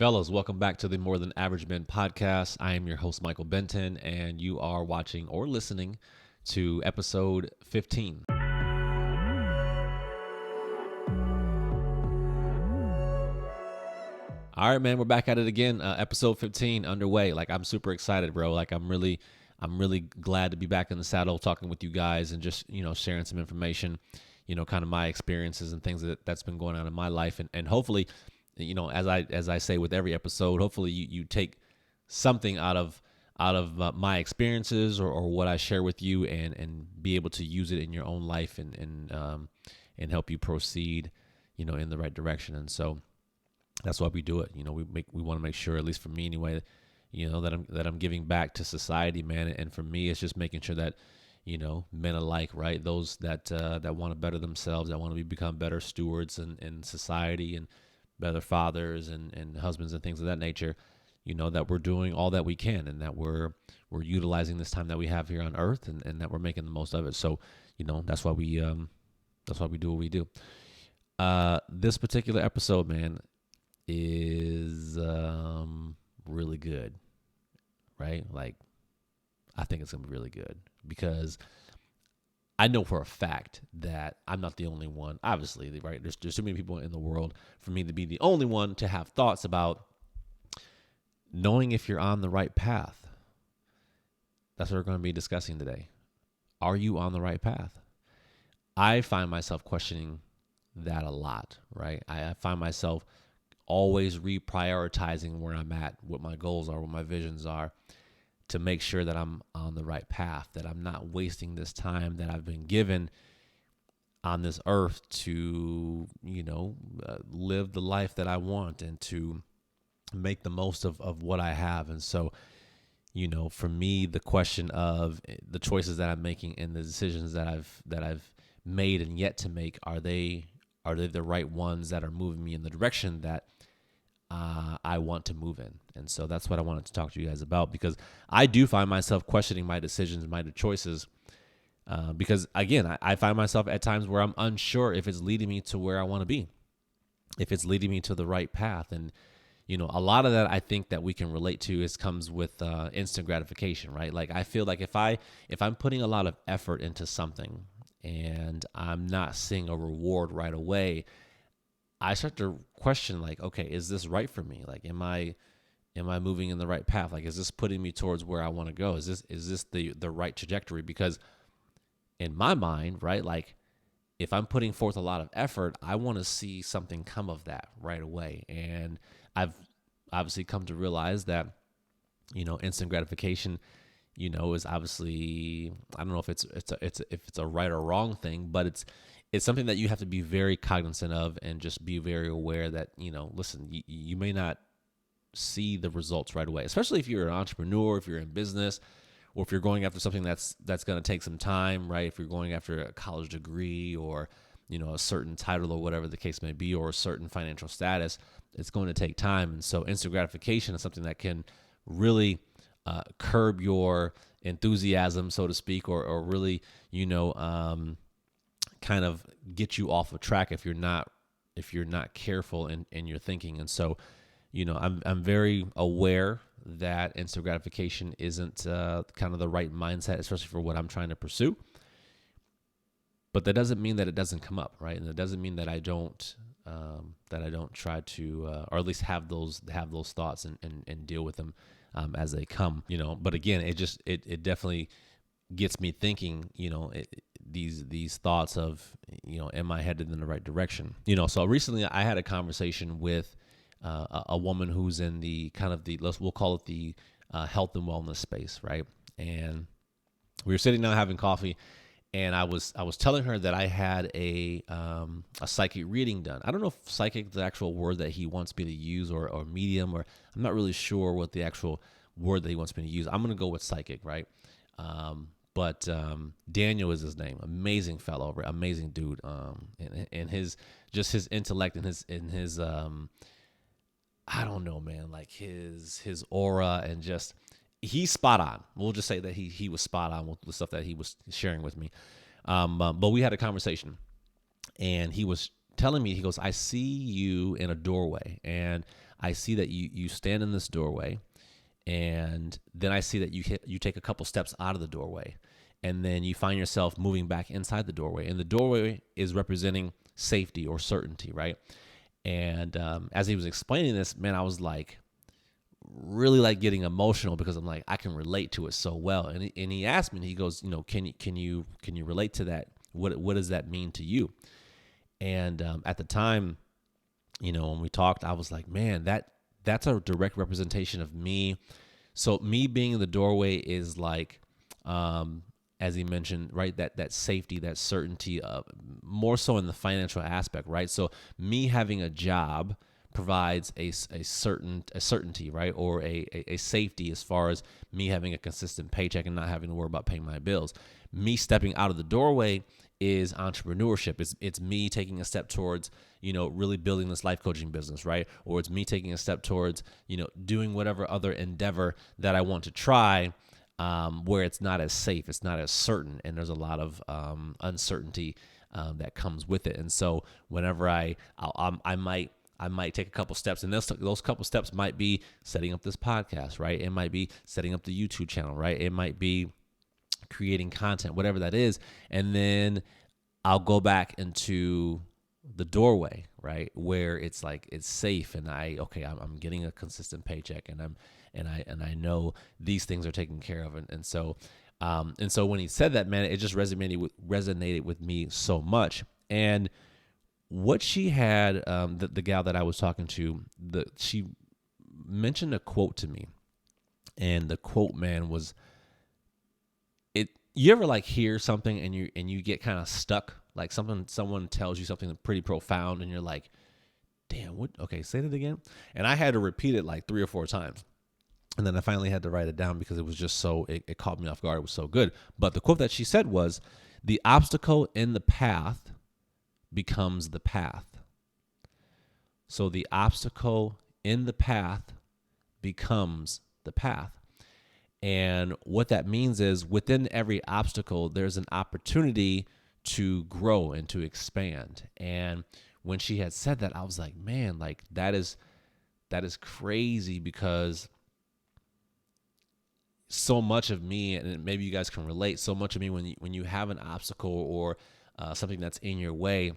Fellas, welcome back to the More Than Average Men podcast. I am your host, Michael Benton, and you are watching or listening to episode 15. All right, man, we're back at it again. Episode 15 underway. I'm super excited, bro. I'm really glad to be back in the saddle, talking with you guys and just, sharing some information, kind of my experiences and things that's been going on in my life. And hopefully, as I say with every episode, hopefully you take something out of my experiences or what I share with you and be able to use it in your own life and help you proceed, in the right direction. And so that's why we do it. We want to make sure, at least for me anyway, that I'm giving back to society, man. And for me, it's just making sure that, men alike, right? Those that want to better themselves, that want to become better stewards in society and better fathers and husbands and things of that nature, that we're doing all that we can and that we're utilizing this time that we have here on earth and that we're making the most of it. So, that's why we do what we do. This particular episode, man, is really good, right? I think it's gonna be really good because I know for a fact that I'm not the only one. Obviously, right? There's too many people in the world for me to be the only one to have thoughts about knowing if you're on the right path. That's what we're going to be discussing today. Are you on the right path? I find myself questioning that a lot, right? I find myself always reprioritizing where I'm at, what my goals are, what my visions are, to make sure that I'm on the right path, that I'm not wasting this time that I've been given on this earth to, live the life that I want and to make the most of what I have. And so, for me, the question of the choices that I'm making and the decisions that I've made and yet to make, are they the right ones that are moving me in the direction that I want to move in? And so that's what I wanted to talk to you guys about, because I do find myself questioning my decisions, my choices, because again, I find myself at times where I'm unsure if it's leading me to where I want to be, if it's leading me to the right path. And, a lot of that I think that we can relate to comes with instant gratification, right? I feel like if I'm putting a lot of effort into something and I'm not seeing a reward right away, I start to question, okay, is this right for me? Am I moving in the right path? Is this putting me towards where I want to go? Is this the right trajectory? Because in my mind, right, if I'm putting forth a lot of effort, I want to see something come of that right away. And I've obviously come to realize that, instant gratification, is obviously, I don't know if it's a right or wrong thing, but it's something that you have to be very cognizant of and just be very aware that, listen, you may not see the results right away, especially if you're an entrepreneur, if you're in business, or if you're going after something that's going to take some time, right? If you're going after a college degree or, a certain title or whatever the case may be, or a certain financial status, it's going to take time. And so instant gratification is something that can really curb your enthusiasm, so to speak, or really, kind of get you off of track if you're not careful in your thinking. And so, I'm very aware that instant gratification isn't kind of the right mindset, especially for what I'm trying to pursue. But that doesn't mean that it doesn't come up, right? And it doesn't mean that I don't try to, or at least have those thoughts and deal with them as they come, But again, it definitely gets me thinking, these thoughts of, am I headed in the right direction? So recently I had a conversation with a woman who's in the kind of we'll call it the health and wellness space, right? And we were sitting down having coffee, and I was telling her that I had a psychic reading done. I don't know if psychic is the actual word that he wants me to use, or medium, or I'm not really sure what the actual word that he wants me to use. I'm going to go with psychic, right? But Daniel is his name. Amazing fellow, amazing dude. And his intellect and his I don't know, man, his aura, and just, he's spot on. We'll just say that he was spot on with the stuff that he was sharing with me. But we had a conversation, and he was telling me, he goes, I see you in a doorway, and I see that you stand in this doorway, and then I see that you take a couple steps out of the doorway, and then you find yourself moving back inside the doorway, and the doorway is representing safety or certainty, right? And as he was explaining this, man, I was like really like getting emotional because I'm like, I can relate to it so well. And he asked me, and he goes, can you relate to that? What does that mean to you? And at the time, when we talked, I was like, man, that's a direct representation of me. So me being in the doorway is like, as he mentioned, right, that safety, that certainty, more so in the financial aspect, right? So me having a job provides a certainty, right, or a safety as far as me having a consistent paycheck and not having to worry about paying my bills. Me stepping out of the doorway is entrepreneurship. It's me taking a step towards, really building this life coaching business, right? Or it's me taking a step towards, doing whatever other endeavor that I want to try, where it's not as safe, it's not as certain, and there's a lot of uncertainty that comes with it. And so whenever I might take a couple steps, and those couple steps might be setting up this podcast, right? It might be setting up the YouTube channel, right? It might be creating content, whatever that is. And then I'll go back into the doorway, right? Where it's like, it's safe, and I'm getting a consistent paycheck, and I know these things are taken care of. And so when he said that, man, it just resonated with me so much. And what she had, the gal that I was talking to, she mentioned a quote to me, and the quote, man, was it. You ever like hear something and you get kind of stuck, like someone tells you something pretty profound, and you're like, damn, what? Okay, say that again. And I had to repeat it like 3 or 4 times, and then I finally had to write it down because it was just it caught me off guard. It was so good. But the quote that she said was, "The obstacle in the path becomes the path." So the obstacle in the path becomes the path. And what that means is within every obstacle, there's an opportunity to grow and to expand. And when she had said that, I was like, man, like that is crazy, because so much of me, and maybe you guys can relate, so much of me when you have an obstacle or something that's in your way,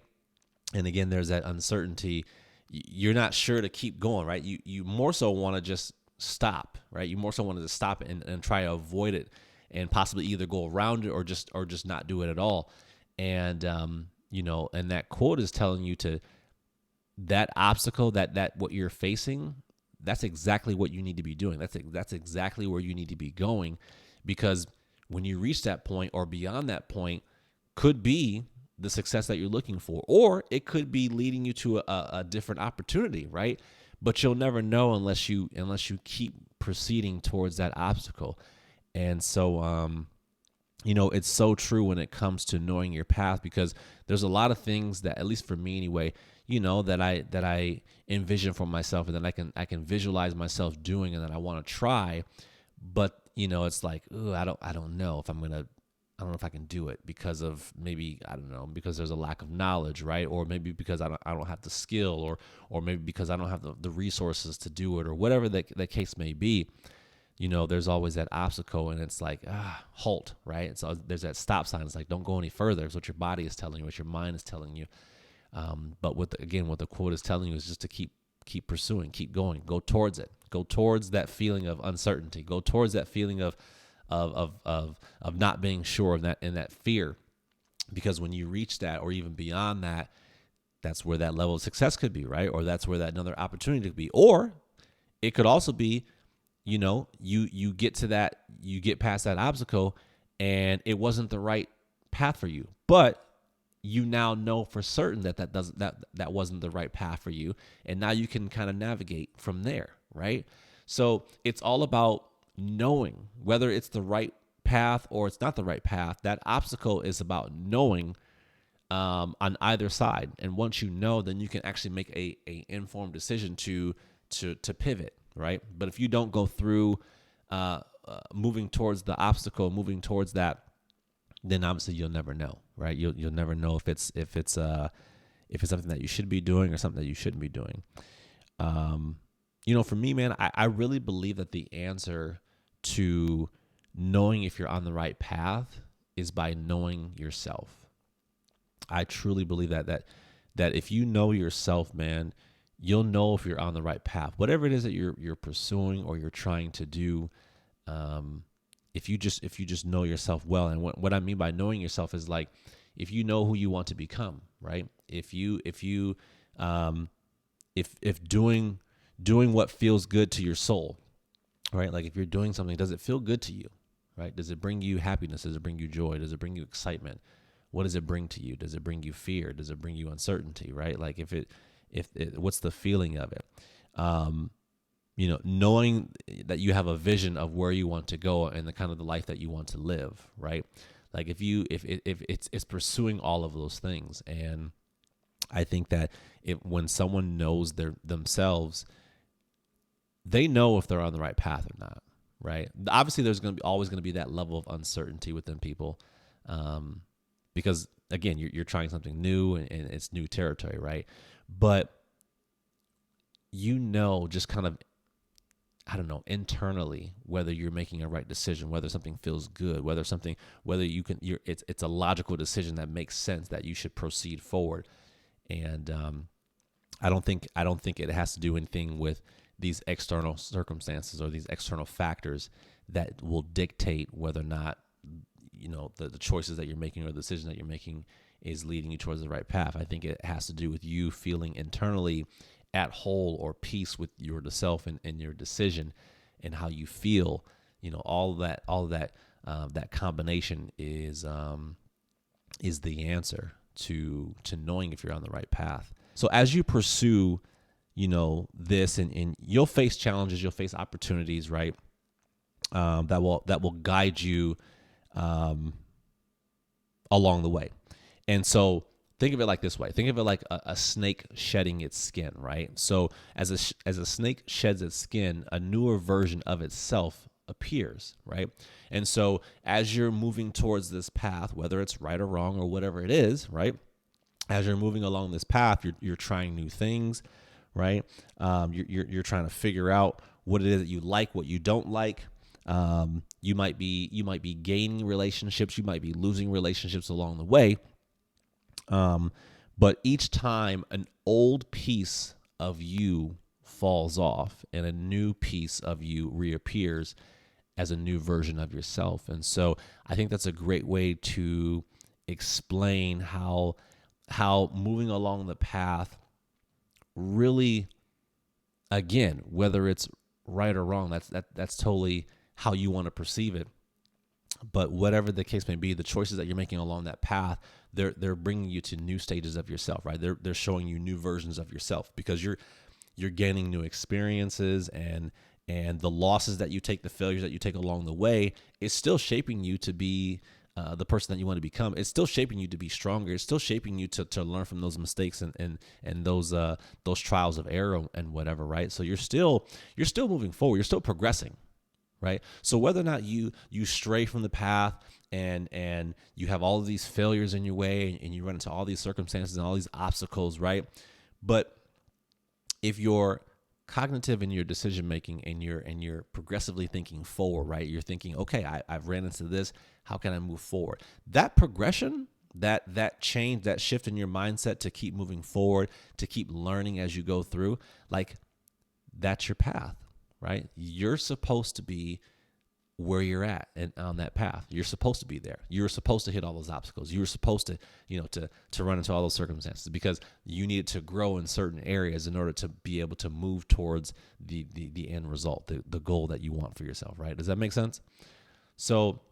and again, there's that uncertainty, you're not sure to keep going, right? You more so want to just stop, right? You more so want to stop it and try to avoid it, and possibly either go around it or just not do it at all. And and that quote is telling you to, that obstacle, that what you're facing, that's exactly what you need to be doing. That's exactly where you need to be going, because when you reach that point or beyond that point, could be the success that you're looking for, or it could be leading you to a different opportunity, right? But you'll never know unless you keep proceeding towards that obstacle. And so, it's so true when it comes to knowing your path, because there's a lot of things that, at least for me anyway, that I envision for myself, and that I can visualize myself doing, and that I want to try. But, it's like, I don't know if I don't know if I can do it, because of maybe, I don't know, because there's a lack of knowledge, right? Or maybe because I don't have the skill, or maybe because I don't have the resources to do it, or whatever that case may be. There's always that obstacle, and it's like, halt, right? So there's that stop sign. It's like, don't go any further. It's what your body is telling you, what your mind is telling you. But what the quote is telling you is just to keep pursuing, keep going, go towards it, go towards that feeling of uncertainty, go towards that feeling of not being sure of that, and that fear, because when you reach that, or even beyond that, that's where that level of success could be, right? Or that's where that another opportunity could be, or it could also be, you get to that, you get past that obstacle, and it wasn't the right path for you, but you now know for certain that wasn't the right path for you, and now you can kind of navigate from there, right? So it's all about knowing whether it's the right path or it's not the right path. That obstacle is about knowing on either side, and once you know, then you can actually make a informed decision to pivot, right? But if you don't go through moving towards the obstacle, moving towards that, then obviously you'll never know, right? You'll never know if it's something that you should be doing or something that you shouldn't be doing. For me, man, I really believe that the answer to knowing if you're on the right path is by knowing yourself. I truly believe that if you know yourself, man, you'll know if you're on the right path. Whatever it is that you're pursuing or you're trying to do, if you just know yourself well. And what I mean by knowing yourself is like if you know who you want to become, right? If doing what feels good to your soul, right? Like if you're doing something, does it feel good to you, right? Does it bring you happiness? Does it bring you joy? Does it bring you excitement? What does it bring to you? Does it bring you fear? Does it bring you uncertainty, right? Like what's the feeling of it? Knowing that you have a vision of where you want to go and the kind of the life that you want to live, right? Like if it's pursuing all of those things. And I think that when someone knows themselves, they know if they're on the right path or not, right? Obviously, there's always going to be that level of uncertainty within people, because again, you're trying something new and it's new territory, right? But just kind of, I don't know, internally, whether you're making a right decision, whether something feels good, whether it's a logical decision that makes sense that you should proceed forward. And I don't think it has to do anything with these external circumstances or these external factors that will dictate whether or not the choices that you're making or the decision that you're making is leading you towards the right path. I think it has to do with you feeling internally at whole or peace with yourself and your decision and how you feel. All that that combination is the answer to knowing if you're on the right path. So as you pursue, this and you'll face challenges, you'll face opportunities, right? That will guide you along the way. And so think of it like this way. Think of it like a snake shedding its skin, right? So as a snake sheds its skin, a newer version of itself appears, right? And so as you're moving towards this path, whether it's right or wrong or whatever it is, right? As you're moving along this path, you're trying new things, right? You're trying to figure out what it is that you like, what you don't like. You might be gaining relationships, you might be losing relationships along the way. But each time an old piece of you falls off and a new piece of you reappears as a new version of yourself. And so I think that's a great way to explain how moving along the path really, again, whether it's right or wrong, that's totally how you want to perceive it. But whatever the case may be, the choices that you're making along that path, they're bringing you to new stages of yourself, right? They're showing you new versions of yourself because you're gaining new experiences, and the losses that you take, the failures that you take along the way, is still shaping you to be the person that you want to become. It's still shaping you to be stronger. It's still shaping you to learn from those mistakes and those trials of error and whatever, right? So you're still moving forward. You're still progressing, right? So whether or not you stray from the path and you have all of these failures in your way and you run into all these circumstances and all these obstacles, right? But if you're cognitive in your decision making and you're progressively thinking forward, right? You're thinking, okay, I've ran into this. How can I move forward? That progression, that change, that shift in your mindset to keep moving forward, to keep learning as you go through, like that's your path, right? You're supposed to be where you're at and on that path. You're supposed to be there. You're supposed to hit all those obstacles. You're supposed to, to run into all those circumstances because you need to grow in certain areas in order to be able to move towards the end result, the goal that you want for yourself, right? Does that make sense? So,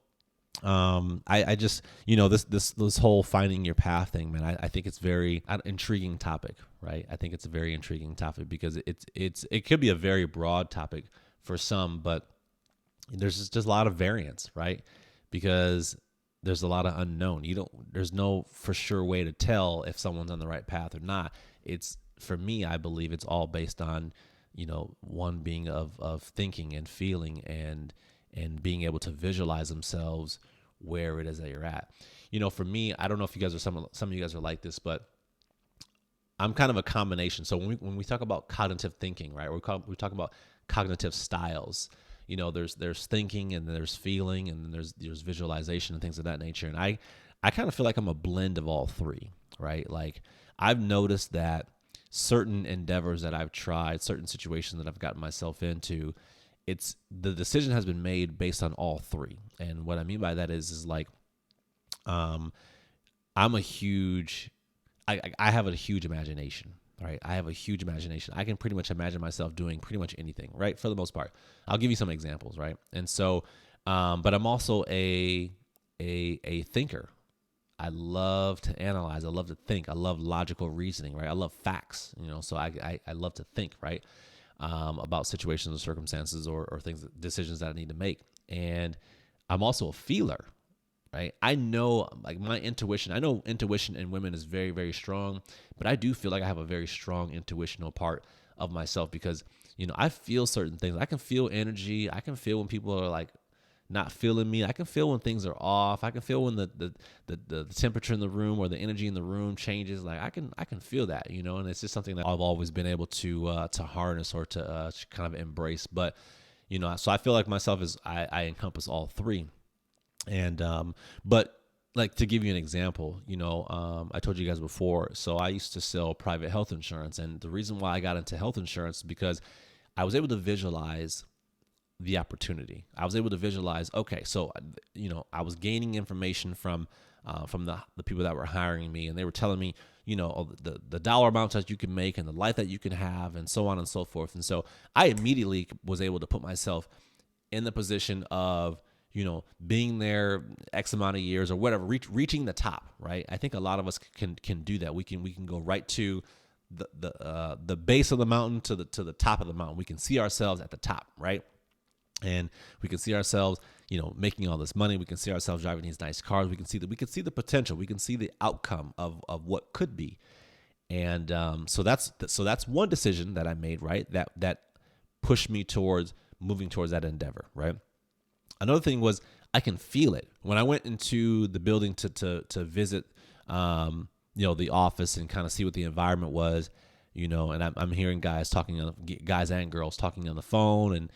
I just, this whole finding your path thing, man, I think it's very intriguing topic, right? I think it's a very intriguing topic because it could be a very broad topic for some, but there's just a lot of variance, right? Because there's a lot of unknown. There's no for sure way to tell if someone's on the right path or not. It's, for me, I believe it's all based on, one being of thinking and feeling and being able to visualize themselves where it is that you're at. For me, I don't know if you guys are some of you guys are like this, but I'm kind of a combination. So when we talk about cognitive thinking, right, we talk about cognitive styles. There's thinking, and there's feeling, and then there's visualization and things of that nature. And I kind of feel like I'm a blend of all three, right? Like, I've noticed that certain endeavors that I've tried, certain situations that I've gotten myself into, it's the decision has been made based on all three. And what I mean by that is like, um, I'm a huge, I have a huge imagination, right? I have a huge imagination. I can pretty much imagine myself doing pretty much anything, right? For the most part. I'll give you some examples, right? And so, but I'm also a thinker. I love to analyze. I love to think. I love logical reasoning, right? I love facts, so I love to think, right? About situations or circumstances or things, decisions that I need to make. And I'm also a feeler, right? I know, like, my intuition. I know intuition in women is very, very strong, but I do feel like I have a very strong intuitional part of myself because, I feel certain things. I can feel energy. I can feel when people are like not feeling me. I can feel when things are off. I can feel when the temperature in the room or the energy in the room changes. Like, I can feel that, and it's just something that I've always been able to harness or to kind of embrace. But, so I feel like myself is I encompass all three. And but, like, to give you an example, I told you guys before, so I used to sell private health insurance. And the reason why I got into health insurance is because I was able to visualize the opportunity. I was able to visualize, okay, so, I was gaining information from the people that were hiring me, and they were telling me, the dollar amounts that you can make and the life that you can have and so on and so forth. And so I immediately was able to put myself in the position of, being there X amount of years or whatever, reaching the top, right? I think a lot of us can do that. We can go right to the base of the mountain to the top of the mountain. We can see ourselves at the top, right? And we can see ourselves, making all this money. We can see ourselves driving these nice cars. We can see the potential. We can see the outcome of what could be. And so that's one decision that I made, right? That pushed me towards moving towards that endeavor, right? Another thing was I can feel it when I went into the building to visit, the office and kind of see what the environment was, and I'm hearing guys and girls talking on the phone, and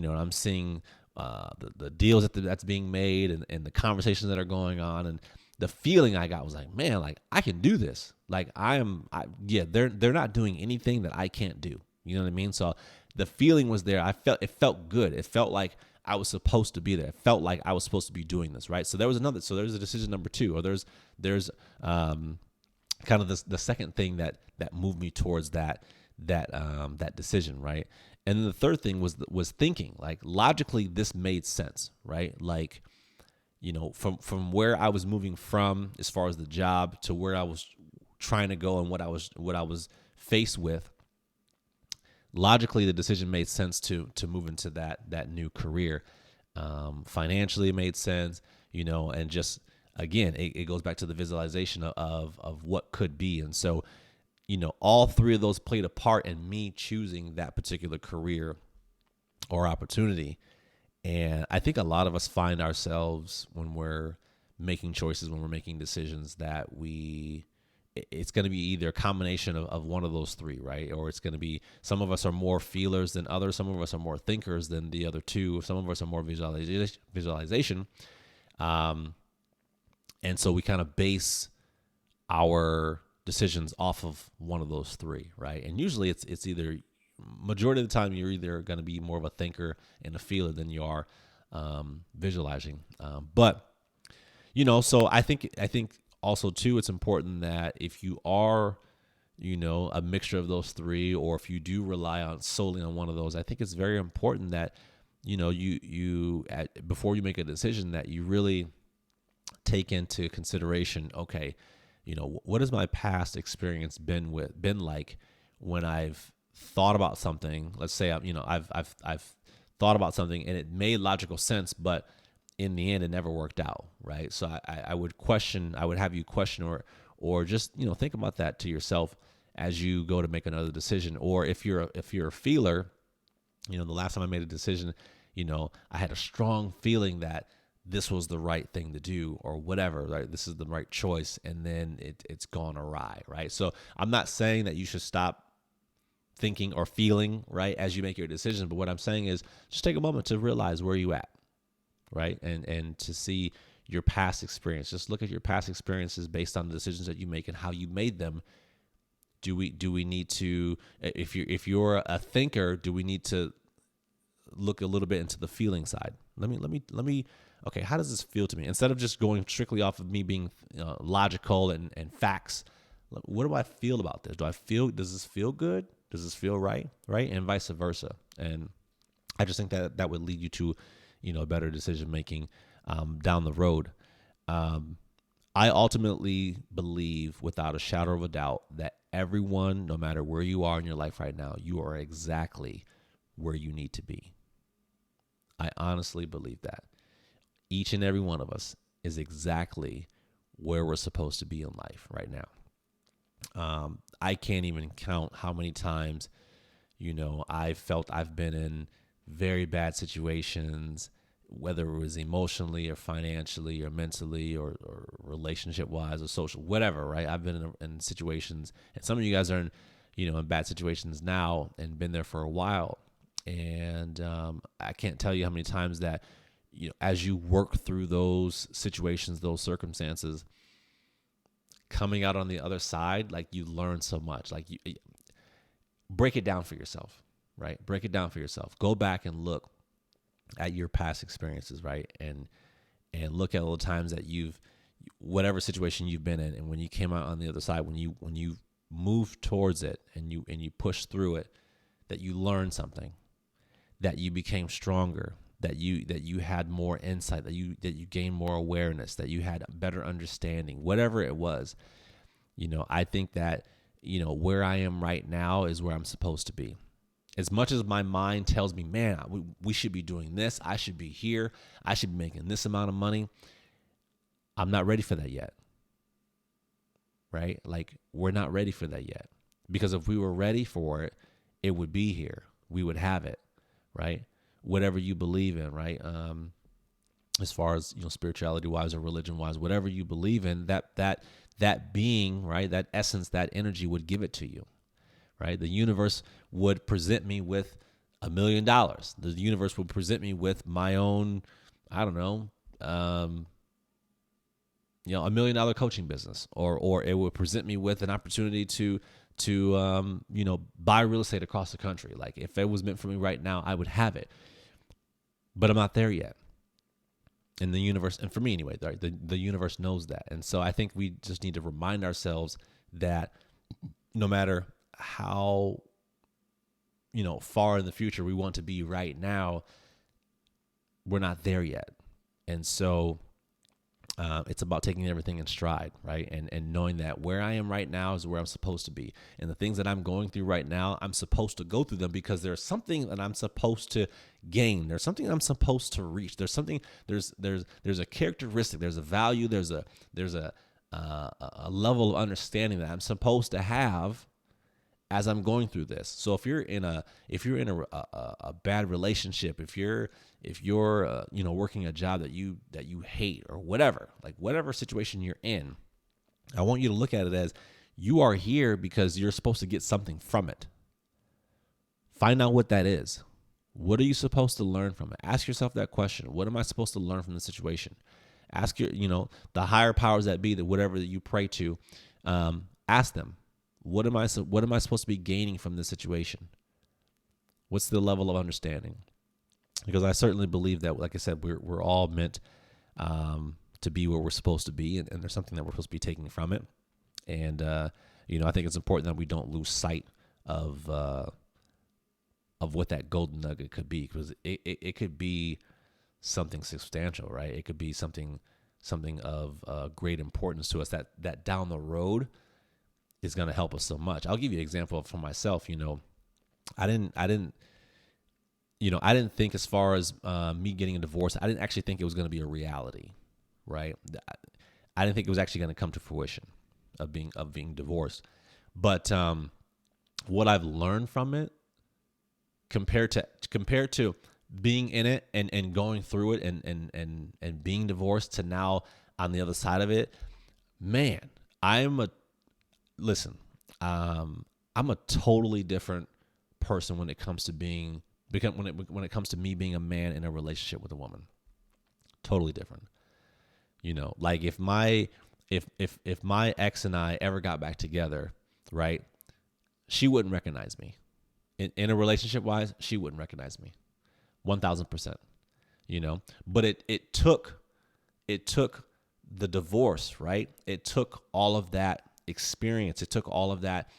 I'm seeing the deals that's being made and the conversations that are going on, and the feeling I got was like, man, like, I can do this. Like, they're not doing anything that I can't do. You know what I mean? So the feeling was there. It felt good. It felt like I was supposed to be there. It felt like I was supposed to be doing this, right? So there's a decision number two, or there's kind of the second thing that moved me towards that decision, right? And then the third thing was thinking. Like, logically, this made sense, right? Like, from where I was moving from as far as the job to where I was trying to go and what I was faced with. Logically, the decision made sense to move into that new career. Financially, it made sense, and just, again, it goes back to the visualization of what could be. And so, all three of those played a part in me choosing that particular career or opportunity. And I think a lot of us find ourselves when we're making choices, when we're making decisions, that it's going to be either a combination of one of those three, right? Or it's going to be, some of us are more feelers than others. Some of us are more thinkers than the other two. Some of us are more visualization. And so we kind of base our decisions off of one of those three, right? And usually it's either, majority of the time, you're either going to be more of a thinker and a feeler than you are visualizing. But so I think also too, it's important that if you are, a mixture of those three, or if you do rely solely on one of those, I think it's very important that, before you make a decision, that you really take into consideration, okay, what has my past experience been like when I've thought about something. Let's say I've thought about something and it made logical sense, but in the end, it never worked out, right? So I would have you question or just, think about that to yourself as you go to make another decision. Or if you're a feeler, the last time I made a decision, I had a strong feeling that this was the right thing to do or whatever, right? This is the right choice. And then it's gone awry, right? So I'm not saying that you should stop thinking or feeling, right, as you make your decision. But what I'm saying is just take a moment to realize where you at, right? And to see your past experience. Just look at your past experiences based on the decisions that you make and how you made them. Do we need to, if you're a thinker, do we need to look a little bit into the feeling side? Let me. Okay, how does this feel to me? Instead of just going strictly off of me being logical and facts, what do I feel about this? Does this feel good? Does this feel right? Right? And vice versa. And I just think that would lead you to, better decision making down the road. I ultimately believe without a shadow of a doubt that everyone, no matter where you are in your life right now, you are exactly where you need to be. I honestly believe that. Each and every one of us is exactly where we're supposed to be in life right now. I can't even count how many times, I felt I've been in very bad situations, whether it was emotionally or financially or mentally or relationship wise or social, whatever, right? I've been in situations, and some of you guys are in bad situations now and been there for a while. And I can't tell you how many times that, as you work through those situations, those circumstances, coming out on the other side, like you learn so much. Like you break it down for yourself, right? Break it down for yourself. Go back and look at your past experiences, right? And look at all the times that whatever situation you've been in, and when you came out on the other side, when you moved towards it and you pushed through it, that you learned something, that you became stronger, that you had more insight, that you gained more awareness, that you had better understanding, whatever it was. I think that, where I am right now is where I'm supposed to be. As much as my mind tells me, man, we should be doing this, I should be here, I should be making this amount of money, I'm not ready for that yet, right? Like, we're not ready for that yet. Because if we were ready for it, it would be here. We would have it, right? Whatever you believe in, right? As far as, spirituality wise or religion wise, whatever you believe in, that being, right, that essence, that energy would give it to you, right? The universe would present me with $1 million. The universe would present me with my own, I don't know, $1 million coaching business, or it would present me with an opportunity to buy real estate across the country. Like, if it was meant for me right now, I would have it, but I'm not there yet. And the universe, and for me anyway, the universe knows that. And so I think we just need to remind ourselves that no matter how, far in the future we want to be right now, we're not there yet. And so it's about taking everything in stride, right? And knowing that where I am right now is where I'm supposed to be. And the things that I'm going through right now, I'm supposed to go through them because there's something that I'm supposed to gain. There's something I'm supposed to reach. There's something, there's a characteristic, there's a value, there's a level of understanding that I'm supposed to have as I'm going through this. So if you're in a bad relationship, if you're working a job that you hate or whatever, like whatever situation you're in, I want you to look at it as you are here because you're supposed to get something from it. Find out what that is. What are you supposed to learn from it? Ask yourself that question. What am I supposed to learn from the situation? Ask the higher powers that be, that whatever that you pray to, ask them. What am I supposed to be gaining from this situation? What's the level of understanding? Because I certainly believe that, like I said, we're all meant to be where we're supposed to be, and there's something that we're supposed to be taking from it. And I think it's important that we don't lose sight of what that golden nugget could be, because it could be something substantial, right? It could be something of great importance to us that down the road is going to help us so much. I'll give you an example for myself. I didn't think, as far as me getting a divorce, I didn't actually think it was going to be a reality, right? I didn't think it was actually going to come to fruition of being divorced. But what I've learned from it, compared to being in it and going through it and being divorced to now on the other side of it, man, listen, I'm a totally different person when it comes to when it comes to me being a man in a relationship with a woman. Totally different. Like if my ex and I ever got back together, right? She wouldn't recognize me. In a relationship wise, she wouldn't recognize me. 1,000%. But it took the divorce, right? It took all of that experience. It took all of that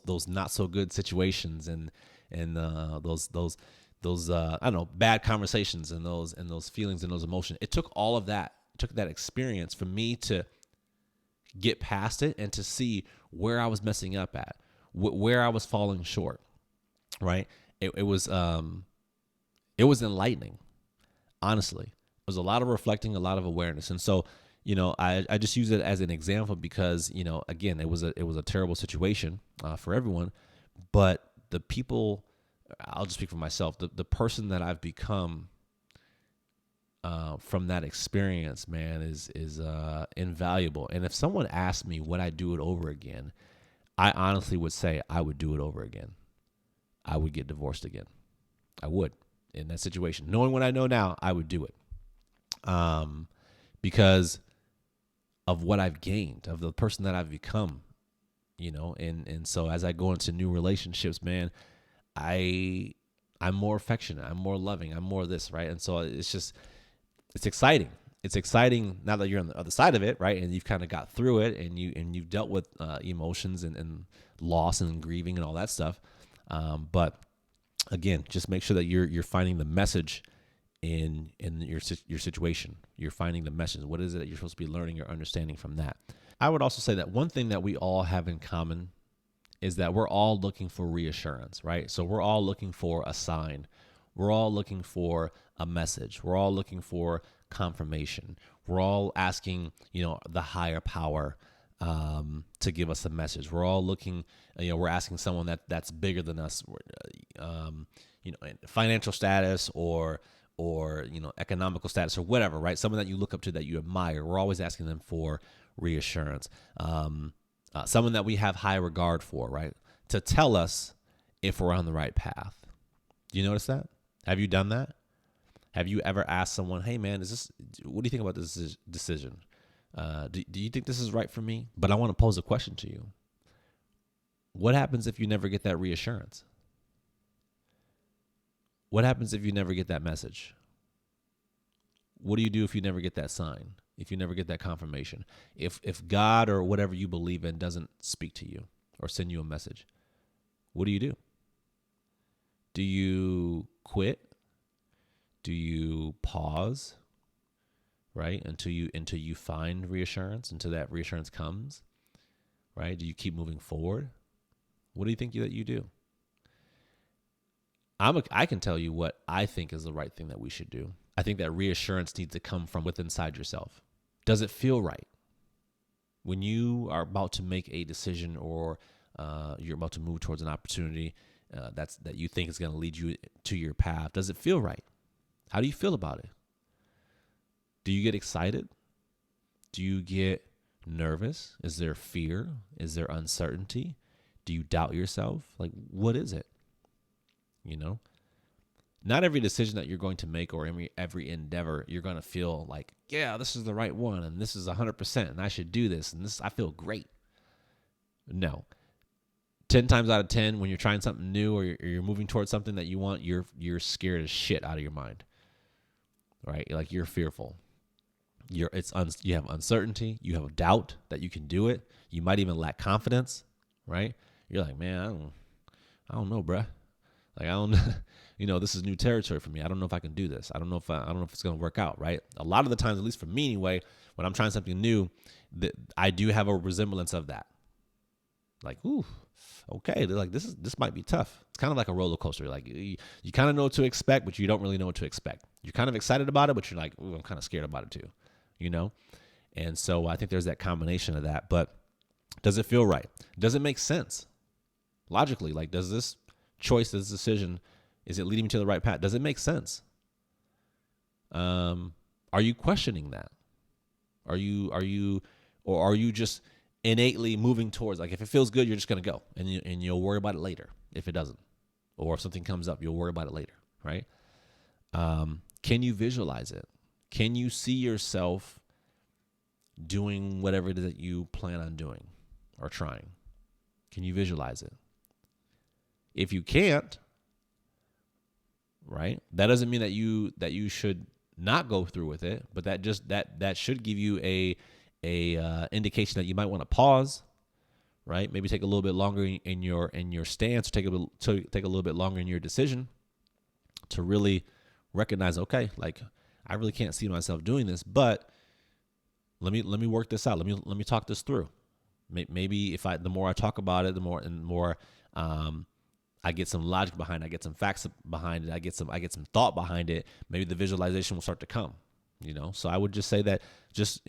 those not so good situations and those I don't know, bad conversations and those feelings and those emotions. It took all of that. It took that experience for me to get past it and to see where I was messing up at, where I was falling short. Right? It was enlightening. Honestly, it was a lot of reflecting, a lot of awareness, and so I just use it as an example because again, it was a terrible situation for everyone, but the people. I'll just speak for myself. The person that I've become from that experience, man, is invaluable. And if someone asked me would I do it over again, I honestly would say I would do it over again. I would get divorced again. I would in that situation. Knowing what I know now, I would do it. Because of what I've gained, of the person that I've become, and so as I go into new relationships, man, I'm more affectionate, I'm more loving, I'm more this, right? And so it's exciting. It's exciting now that you're on the other side of it, right? And you've kind of got through it, and you've dealt with emotions and loss and grieving and all that stuff. But again, just make sure that you're finding the message in your situation. You're finding the message. What is it that you're supposed to be learning or understanding from that? I would also say that one thing that we all have in common is that we're all looking for reassurance, right? So we're all looking for a sign. We're all looking for a message. We're all looking for confirmation. We're all asking, the higher power to give us a message. We're all looking, we're asking someone that's bigger than us, financial status or economical status or whatever, right? Someone that you look up to, that you admire. We're always asking them for reassurance. Someone that we have high regard for, right? To tell us if we're on the right path. Do you notice that? Have you done that? Have you ever asked someone, hey man, what do you think about this decision? Do you think this is right for me? But I want to pose a question to you. What happens if you never get that reassurance? What happens if you never get that message? What do you do if you never get that sign? If you never get that confirmation? If God or whatever you believe in doesn't speak to you or send you a message, what do? Do you quit? Do you pause? Right? Until you find reassurance, until that reassurance comes, right? Do you keep moving forward? What do you think that you do? I can tell you what I think is the right thing that we should do. I think that reassurance needs to come from within inside yourself. Does it feel right? When you are about to make a decision or you're about to move towards an opportunity that you think is going to lead you to your path, does it feel right? How do you feel about it? Do you get excited? Do you get nervous? Is there fear? Is there uncertainty? Do you doubt yourself? Like, what is it? Not every decision that you're going to make or every endeavor, you're going to feel like, yeah, this is the right one and this is 100% and I should do this and this, I feel great. No. 10 times out of 10, when you're trying something new or you're moving towards something that you want, you're scared as shit out of your mind, right? Like you're fearful. You have uncertainty. You have doubt that you can do it. You might even lack confidence, right? You're like, man, I don't know, bruh. Like, I don't, this is new territory for me. I don't know if I can do this. I don't know if it's going to work out, right? A lot of the times, at least for me anyway, when I'm trying something new, I do have a resemblance of that. Like, ooh, okay. They're like, this might be tough. It's kind of like a roller coaster. Like you kind of know what to expect, but you don't really know what to expect. You're kind of excited about it, but you're like, ooh, I'm kind of scared about it too, And so I think there's that combination of that. But does it feel right? Does it make sense? Logically, like, does this choice, this decision Is it leading me to the right path? Does it make sense? Are you questioning that? Are you just innately moving towards, like, if it feels good, you're just going to go and you'll worry about it later if it doesn't, or if something comes up, you'll worry about it later. Right. Can you visualize it? Can you see yourself doing whatever it is that you plan on doing or trying? Can you visualize it? If you can't, right, that doesn't mean that you should not go through with it, but that should give you a indication that you might want to pause, right? Maybe take a little bit longer in your stance, take a little bit longer in your decision to really recognize, okay, like, I really can't see myself doing this, but let me work this out. Let me talk this through. Maybe the more I talk about it, the more I get some logic behind it, I get some facts behind it, I get some thought behind it, maybe the visualization will start to come, So I would just say that just,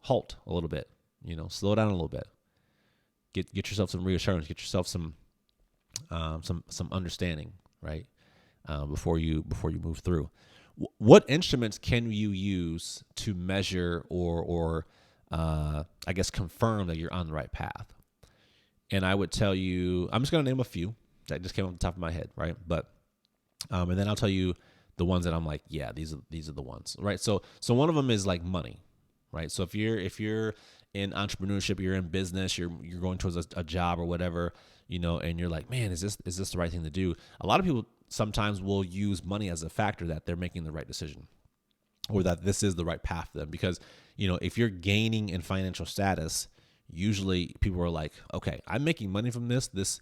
halt a little bit, slow down a little bit. Get yourself some reassurance, get yourself some understanding, right? Before you move through. What instruments can you use to measure or I guess confirm that you're on the right path? And I would tell you, I'm just going to name a few that just came off the top of my head, right? But and then I'll tell you the ones that I'm like, yeah, these are the ones, right? So one of them is like money, right? So if you're in entrepreneurship, you're in business, you're going towards a job or whatever, and you're like, man, is this the right thing to do? A lot of people sometimes will use money as a factor that they're making the right decision, or that this is the right path for them. Because, if you're gaining in financial status, usually people are like, okay, I'm making money from this.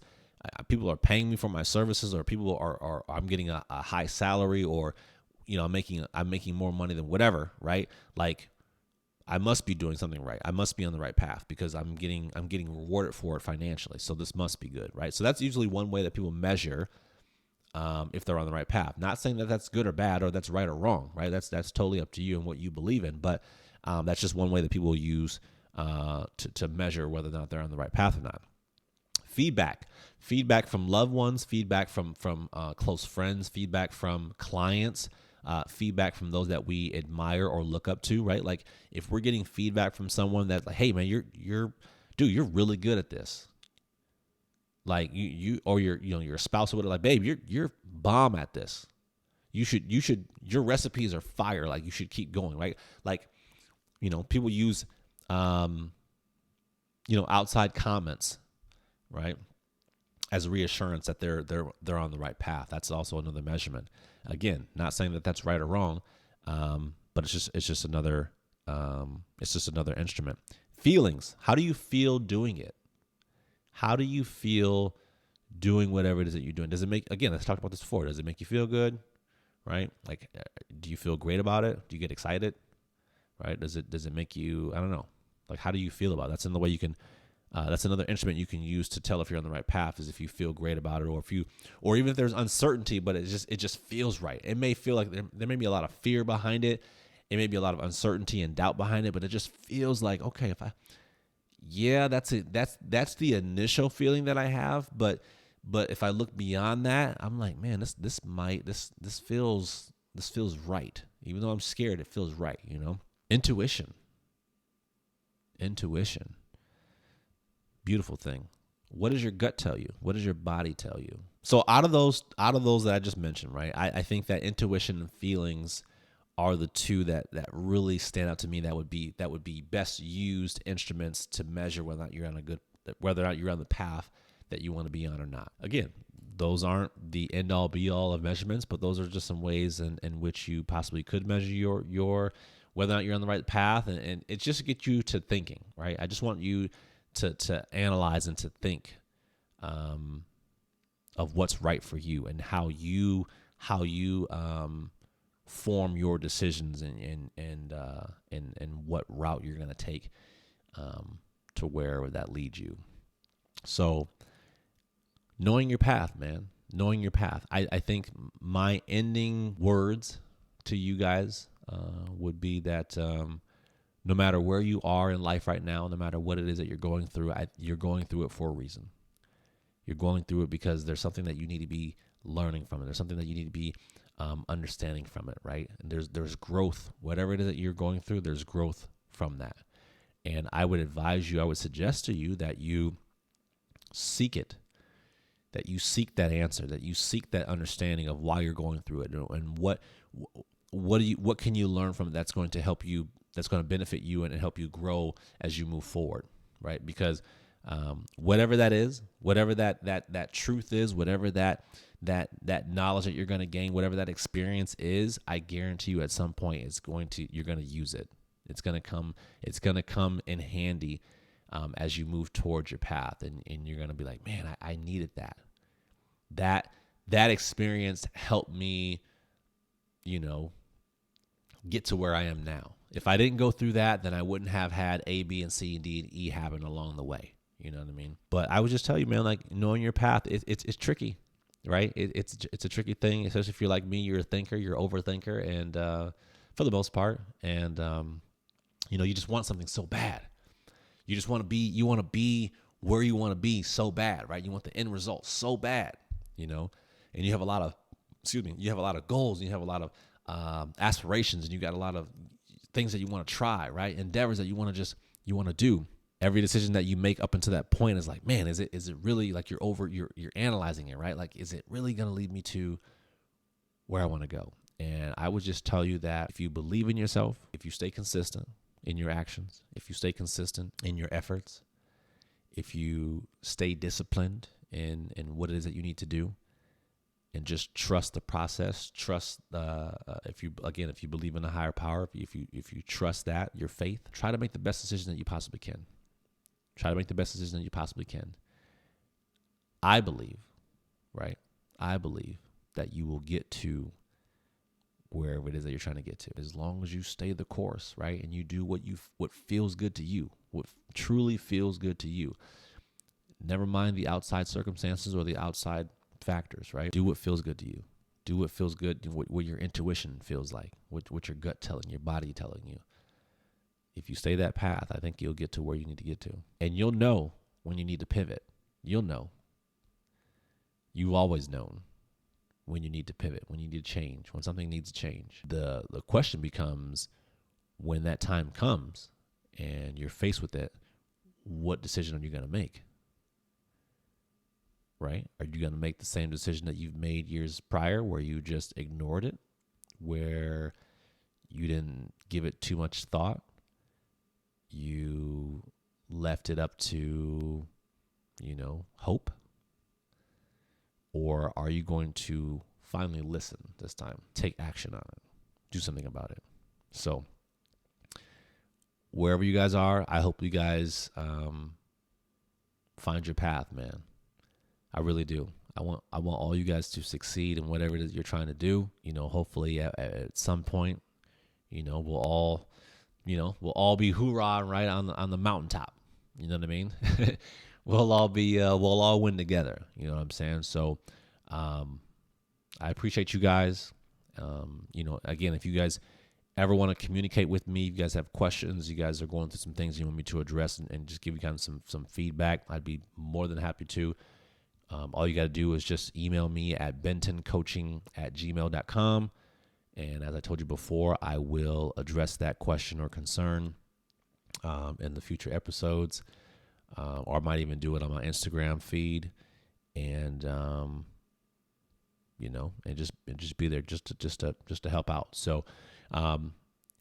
People are paying me for my services, or people are I'm getting a high salary, or, I'm making more money than whatever, right? Like, I must be doing something right. I must be on the right path because I'm getting rewarded for it financially. So this must be good, right? So that's usually one way that people measure if they're on the right path. Not saying that that's good or bad, or that's right or wrong, right? That's totally up to you and what you believe in. But that's just one way that people use to measure whether or not they're on the right path or not. Feedback from loved ones, feedback from close friends, feedback from clients, feedback from those that we admire or look up to, right? Like, if we're getting feedback from someone that's like, hey man, you're really good at this. Like your spouse would, like, babe, you're bomb at this. You should your recipes are fire. Like, you should keep going, right? Like, people use outside comments, right, as reassurance that they're on the right path. That's also another measurement. Again, not saying that that's right or wrong, but it's just another instrument. Feelings. How do you feel doing it? How do you feel doing whatever it is that you're doing? Does it make, again, let's talk about this before. Does it make you feel good? Right? Like, do you feel great about it? Do you get excited? Right? Does it make you, I don't know. Like, how do you feel about it? That's another way you can, that's another instrument you can use to tell if you're on the right path, is if you feel great about it, or even if there's uncertainty, but it just feels right. It may feel like there may be a lot of fear behind it. It may be a lot of uncertainty and doubt behind it, but it just feels like, okay, that's it. That's the initial feeling that I have. But if I look beyond that, I'm like, man, this feels right. Even though I'm scared, it feels right. Intuition. Beautiful thing. What does your gut tell you? What does your body tell you? So out of those that I just mentioned, right? I think that intuition and feelings are the two that really stand out to me. That would be best used instruments to measure whether or not you're on the path that you want to be on or not. Again, those aren't the end all be all of measurements, but those are just some ways in which you possibly could measure your whether or not you're on the right path, and it's just to get you to thinking, right? I just want you to analyze and to think of what's right for you and how you form your decisions and what route you're going to take to where that leads you. So knowing your path, man, knowing your path. I think my ending words to you guys would be that no matter where you are in life right now, no matter what it is that you're going through, you're going through it for a reason. You're going through it because there's something that you need to be learning from it. There's something that you need to be understanding from it, right? And there's growth. Whatever it is that you're going through, there's growth from that. And I would suggest to you that you seek it, that you seek that answer, that you seek that understanding of why you're going through it, and what can you learn from it that's going to help you, that's going to benefit you and help you grow as you move forward, right? Because whatever that is, whatever that truth is, whatever that knowledge that you're going to gain, whatever that experience is, I guarantee you at some point you're going to use it. It's going to come in handy as you move towards your path, and you're going to be like, man, I needed that. That experience helped me, get to where I am now. If I didn't go through that, then I wouldn't have had A, B, and C, and D, and E happen along the way. You know what I mean? But I would just tell you, man, like, knowing your path, it's tricky, right? It's a tricky thing, especially if you're like me, you're a thinker, you're an overthinker, and for the most part, and you just want something so bad. You want to be where you want to be so bad, right? You want the end result so bad, and you have a lot of goals, and you have a lot of aspirations, and you got a lot of things that you want to try, right? Endeavors that you want to do. Every decision that you make up until that point is like, man, is it really, like, you're analyzing it, right? Like, is it really going to lead me to where I want to go? And I would just tell you that if you believe in yourself, if you stay consistent in your actions, if you stay consistent in your efforts, if you stay disciplined in what it is that you need to do, and just trust the process, trust if you believe in a higher power, if you trust that, your faith, try to make the best decision that you possibly can. I believe, right? I believe that you will get to wherever it is that you're trying to get to, as long as you stay the course, right? And you do what feels good to you, what truly feels good to you. Never mind the outside circumstances or the outside factors, right? Do what feels good to you. Do what feels good, what your intuition feels like, what your gut telling, your body telling you. If you stay that path, I think you'll get to where you need to get to. And you'll know when you need to pivot. You'll know. You've always known when you need to pivot, when you need to change, when something needs to change. The question becomes, when that time comes and you're faced with it, what decision are you going to make? Right? Are you going to make the same decision that you've made years prior, where you just ignored it, where you didn't give it too much thought? You left it up to, hope? Or are you going to finally listen this time, take action on it, do something about it? So wherever you guys are, I hope you guys find your path, man. I really do. I want all you guys to succeed in whatever it is you're trying to do. Hopefully at some point, we'll all be hoorah right on the mountaintop. You know what I mean? we'll all win together. You know what I'm saying? So, I appreciate you guys. Again, if you guys ever want to communicate with me, you guys have questions, you guys are going through some things you want me to address and just give you kind of some feedback, I'd be more than happy to. All you got to do is just email me at bentoncoaching@gmail.com. And as I told you before, I will address that question or concern in the future episodes, or I might even do it on my Instagram feed, and and just be there just to help out. So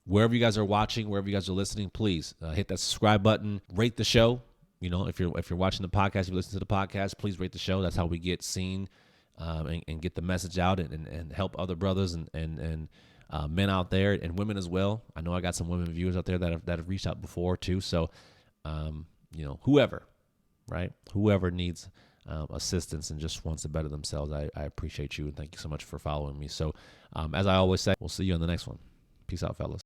wherever you guys are watching, wherever you guys are listening, please hit that subscribe button, rate the show. If you're watching the podcast, if you listen to the podcast, please rate the show. That's how we get seen and get the message out and help other brothers and men out there, and women as well. I know I got some women viewers out there that have reached out before too. So, whoever, right? Whoever needs assistance and just wants to better themselves, I appreciate you, and thank you so much for following me. So, as I always say, we'll see you on the next one. Peace out, fellas.